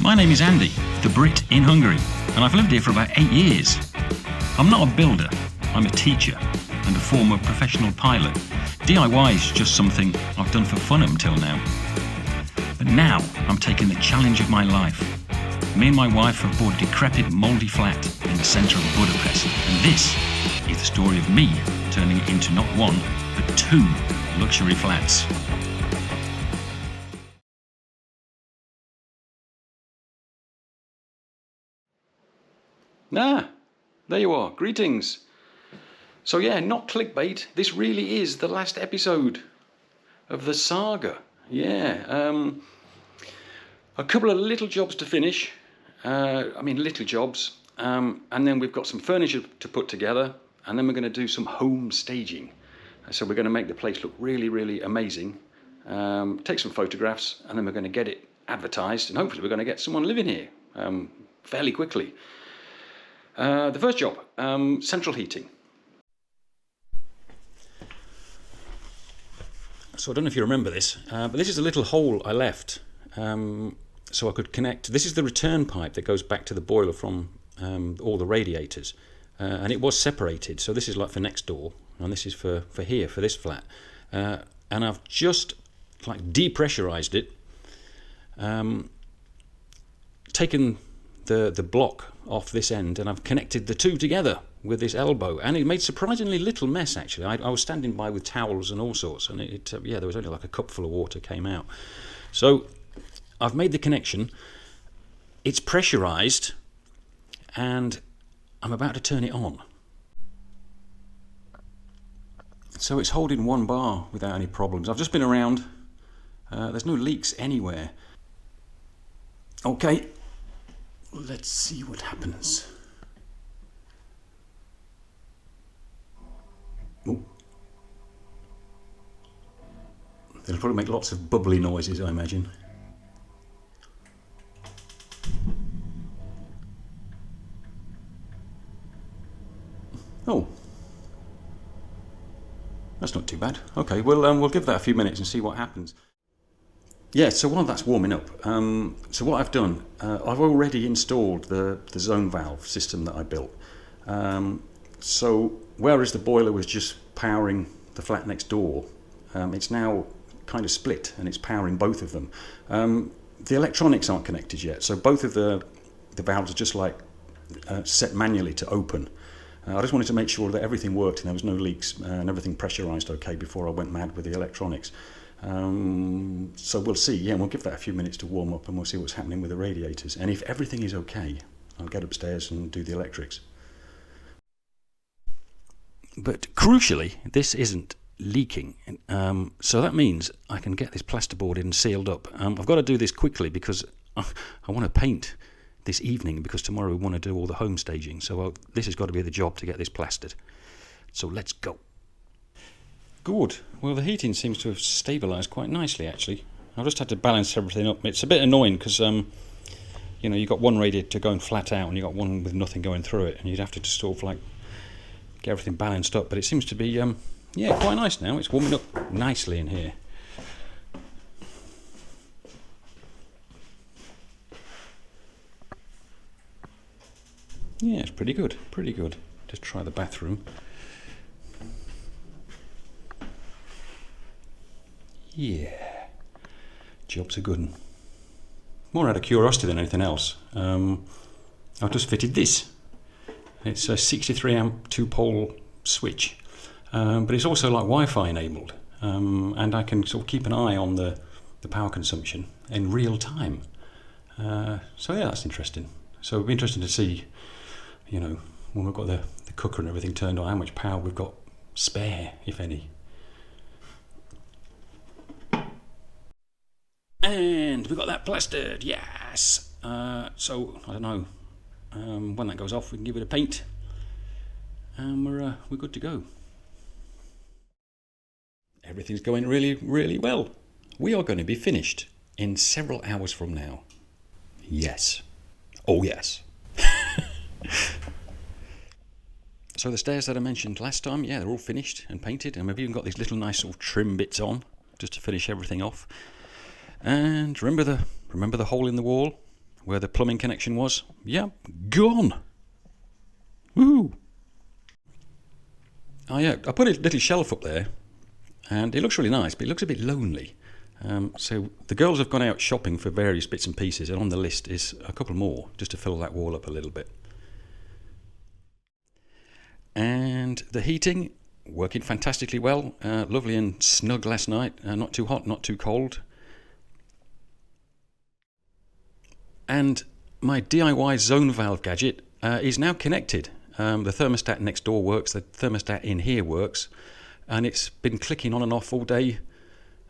My name is Andy, the Brit in Hungary, and I've lived here for about 8 years. I'm not a builder, I'm a teacher and a former professional pilot. DIY is just something I've done for fun until now. But now I'm taking the challenge of my life. Me and my wife have bought a decrepit, mouldy flat in the centre of Budapest, and this is the story of me turning it into not one, but 2 luxury flats. There you are. Greetings. So yeah, not clickbait. This really is the last episode of the saga. Yeah. A couple of little jobs to finish. Little jobs. And then we've got some furniture to put together. And then we're going to do some home staging. So we're going to make the place look really, really amazing. Take some photographs, and then we're going to get it advertised. And hopefully we're going to get someone living here fairly quickly. The first job, central heating. So I don't know if you remember this, but this is a little hole I left so I could connect. This is the return pipe that goes back to the boiler from all the radiators, and it was separated. So this is like for next door, and this is for here, for this flat. And I've just like depressurized it, taken the block off this end, and I've connected the 2 together with this elbow, and it made surprisingly little mess actually. I was standing by with towels and all sorts, and there was only like a cupful of water came out. So I've made the connection, it's pressurized, and I'm about to turn it on. So it's holding 1 bar without any problems. I've just been around, there's no leaks anywhere. Okay, let's see what happens. Oh. They'll probably make lots of bubbly noises, I imagine. Oh, that's not too bad. Okay, we'll give that a few minutes and see what happens. Yeah, so while that's warming up, so what I've done, I've already installed the zone valve system that I built. So whereas the boiler was just powering the flat next door, it's now kind of split and it's powering both of them. The electronics aren't connected yet, so both of the valves are just like set manually to open. I just wanted to make sure that everything worked and there was no leaks and everything pressurized okay before I went mad with the electronics. So we'll see. Yeah, we'll give that a few minutes to warm up and we'll see what's happening with the radiators. And if everything is okay, I'll get upstairs and do the electrics. But crucially, this isn't leaking. So that means I can get this plasterboard in sealed up. I've got to do this quickly because I want to paint this evening, because tomorrow we want to do all the home staging. So this has got to be the job to get this plastered. So let's go. Good. Well, the heating seems to have stabilised quite nicely, actually. I've just had to balance everything up. It's a bit annoying because, you've got one radiator going flat out and you've got one with nothing going through it, and you'd have to just sort of like get everything balanced up. But it seems to be, quite nice now. It's warming up nicely in here. Yeah, it's pretty good. Pretty good. Just try the bathroom. Yeah, job's a good one. More out of curiosity than anything else. I've just fitted this. It's a 63 amp 2-pole switch, but it's also like Wi-Fi enabled, and I can sort of keep an eye on the power consumption in real time. So yeah, that's interesting. So it'll be interesting to see, when we've got the cooker and everything turned on, how much power we've got spare, if any. And we got that plastered, yes. So I don't know when that goes off. We can give it a paint, and we're good to go. Everything's going really, really well. We are going to be finished in several hours from now. Yes. Oh yes. So the stairs that I mentioned last time, yeah, they're all finished and painted, and we've even got these little nice sort of trim bits on just to finish everything off. And remember the hole in the wall? where the plumbing connection was, yeah, gone. Woo! Oh yeah, I put a little shelf up there, and it looks really nice, but it looks a bit lonely. So the girls have gone out shopping for various bits and pieces, and on the list is a couple more, just to fill that wall up a little bit. And the heating, working fantastically well. Lovely and snug last night. Not too hot, not too cold. And my DIY zone valve gadget is now connected. The thermostat next door works, the thermostat in here works, and it's been clicking on and off all day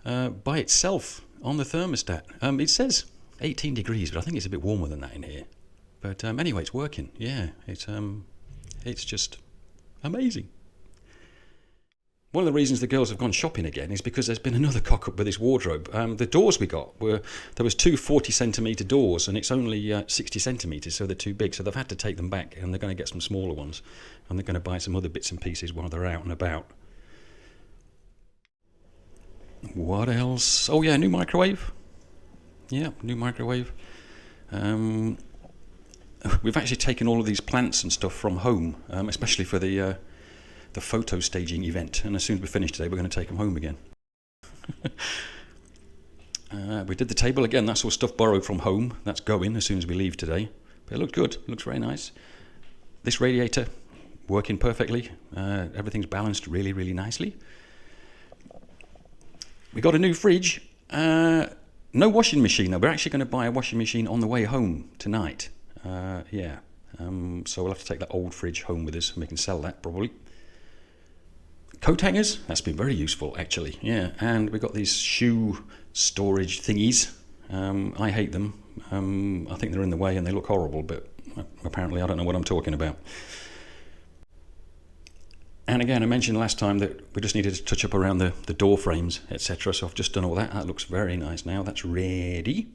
by itself on the thermostat. It says 18 degrees, but I think it's a bit warmer than that in here. But anyway, it's working. Yeah, it's just amazing. One of the reasons the girls have gone shopping again is because there's been another cock up with this wardrobe. The doors we got there was two 40cm doors, and it's only 60cm, so they're too big. So they've had to take them back, and they're going to get some smaller ones, and they're going to buy some other bits and pieces while they're out and about. What else? Oh yeah, new microwave. Yeah, new microwave. We've actually taken all of these plants and stuff from home, especially for the photo staging event, and as soon as we finish today we're going to take them home again. We did the table again, that's all stuff borrowed from home. That's going as soon as we leave today, but it looked good, it looks very nice. This radiator working perfectly, everything's balanced really, really nicely. We got a new fridge, no washing machine though. We're actually going to buy a washing machine on the way home tonight. So we'll have to take that old fridge home with us, and we can sell that probably. Coat hangers, that's been very useful actually, yeah. And we've got these shoe storage thingies. I hate them. I think they're in the way and they look horrible, but apparently I don't know what I'm talking about. And again, I mentioned last time that we just needed to touch up around the door frames, etc. So I've just done all that. That looks very nice now. That's ready.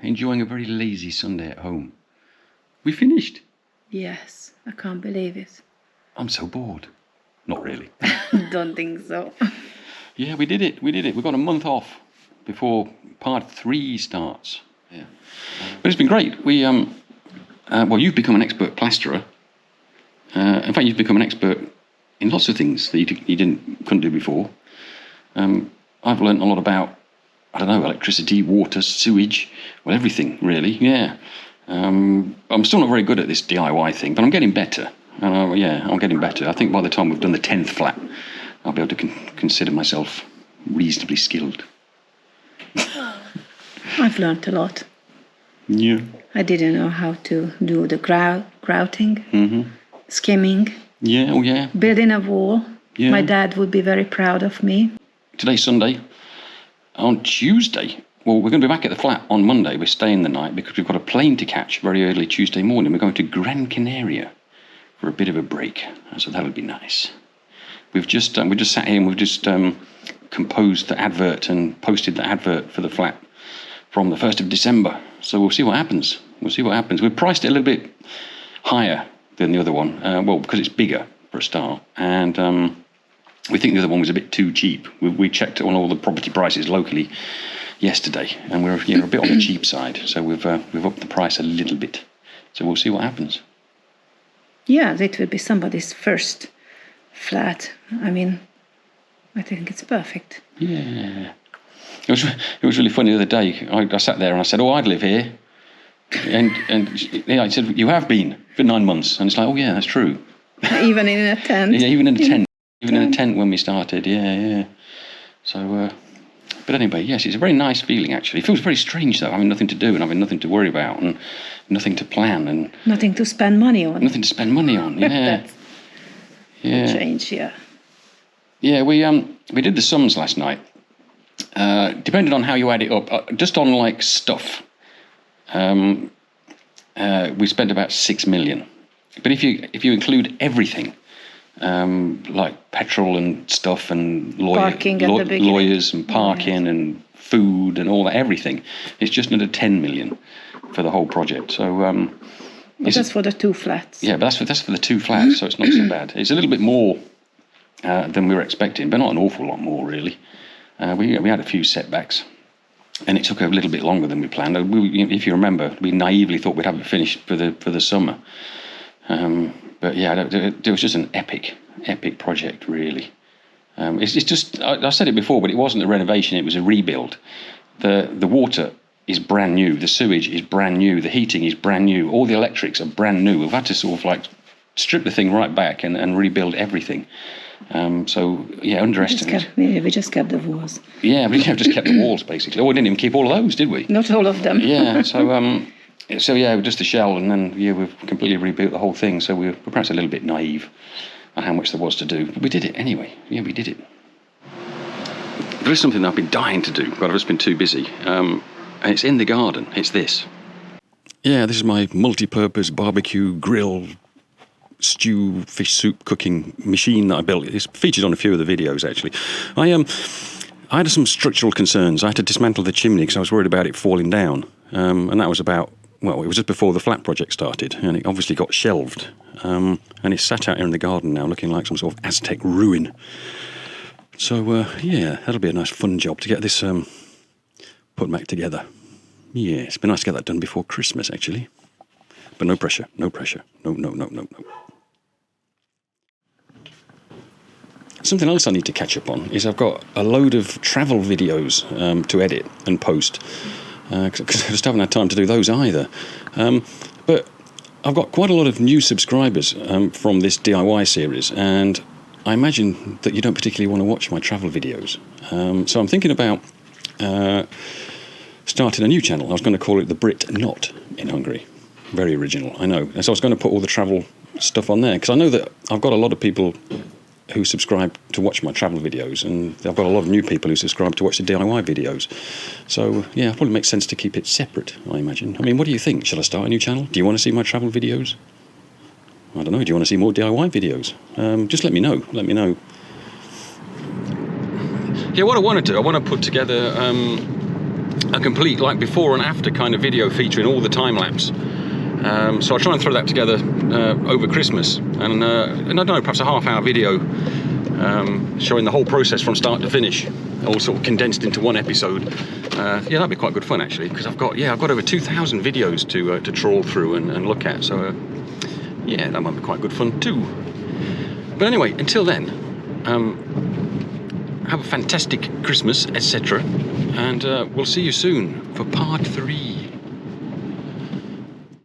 Enjoying a very lazy Sunday at home. We finished. Yes, I can't believe it. I'm so bored. Not really. Don't think so. Yeah, we did it. We've got a month off before part 3 starts. Yeah. But it's been great. We well, you've become an expert plasterer. In fact, you've become an expert in lots of things that you couldn't do before. I've learnt a lot about, I don't know, electricity, water, sewage, well, everything really. Yeah. I'm still not very good at this DIY thing, but I'm getting better. I'm getting better. I think by the time we've done the 10th flat, I'll be able to consider myself reasonably skilled. I've learned a lot. Yeah. I didn't know how to do the grouting, skimming. Yeah, oh yeah. Building a wall. Yeah. My dad would be very proud of me. Today's Sunday. On Tuesday, well, we're going to be back at the flat on Monday. We're staying the night because we've got a plane to catch very early Tuesday morning. We're going to Gran Canaria for a bit of a break, so that'll be nice. We just sat here and we've just composed the advert and posted the advert for the flat from the 1st of December. So we'll see what happens. We've priced it a little bit higher than the other one, well, because it's bigger for a start, and we think the other one was a bit too cheap. We checked on all the property prices locally yesterday, and we're a bit on the cheap side, so we've upped the price a little bit. So we'll see what happens. Yeah, it will be somebody's first flat. I mean, I think it's perfect. Yeah. It was really funny the other day. I sat there and I said, "Oh, I'd live here," and I said, "You have been for 9 months," and it's like, "Oh yeah, that's true." Even in a tent. Yeah, even in a tent. Even in a tent when we started. Yeah. So, but anyway, yes, it's a very nice feeling actually. It feels very strange though, having nothing to do and having nothing to worry about and nothing to plan and nothing to spend money on. Nothing to spend money on. Yeah. That's change. Yeah. Yeah, we did the sums last night. Depending on how you add it up, just on like stuff, we spent about 6 million. But if you include everything, like petrol and stuff and lawyers and parking and food and all that, everything, it's just under 10 million for the whole project. So but that's for the 2 flats. Yeah, but that's for the 2 flats, so it's not so bad. It's a little bit more than we were expecting, but not an awful lot more really. We had a few setbacks, and it took a little bit longer than we planned. If you remember, we naively thought we'd have it finished for the summer. But yeah, it was just an epic project, really. It's just, I said it before, but it wasn't a renovation, it was a rebuild. The water is brand new, the sewage is brand new, the heating is brand new, all the electrics are brand new. We've had to sort of like strip the thing right back and rebuild everything. So yeah, underestimate. We just kept the walls. Yeah, we just kept the walls basically. Oh, we didn't even keep all of those, did we? Not all of them. Yeah, so yeah, just the shell, and then we've completely rebuilt the whole thing. So we're perhaps a little bit naive on how much there was to do, but we did it anyway. Yeah, we did it. There is something that I've been dying to do, but I've just been too busy. And it's in the garden. It's this. Yeah, this is my multi-purpose barbecue grill stew fish soup cooking machine that I built. It's featured on a few of the videos actually. I had some structural concerns. I had to dismantle the chimney because I was worried about it falling down, and that was about, well, it was just before the flat project started, and it obviously got shelved, and it's sat out here in the garden now looking like some sort of Aztec ruin. So yeah, that'll be a nice fun job to get this put back together. Yeah, it's been nice to get that done before Christmas actually, but no pressure. No. Something else I need to catch up on is I've got a load of travel videos to edit and post, because I just haven't had time to do those either. But I've got quite a lot of new subscribers from this DIY series, and I imagine that you don't particularly want to watch my travel videos. So I'm thinking about starting a new channel. I was going to call it The Brit Not in Hungary. Very original, I know. And so I was going to put all the travel stuff on there, because I know that I've got a lot of people who subscribe to watch my travel videos, and I've got a lot of new people who subscribe to watch the DIY videos. So yeah, it probably makes sense to keep it separate, I imagine. I mean, what do you think? Shall I start a new channel? Do you want to see my travel videos? I don't know, do you want to see more DIY videos? Just let me know, Yeah, what I want to do, I want to put together a complete like before and after kind of video featuring all the time lapse. So I'll try and throw that together over Christmas, and I don't know, perhaps a half-hour video showing the whole process from start to finish, all sort of condensed into one episode. Yeah, that'd be quite good fun actually, because I've got over 2,000 videos to trawl through and look at. So yeah, that might be quite good fun too. But anyway, until then, have a fantastic Christmas, etc. And we'll see you soon for part 3.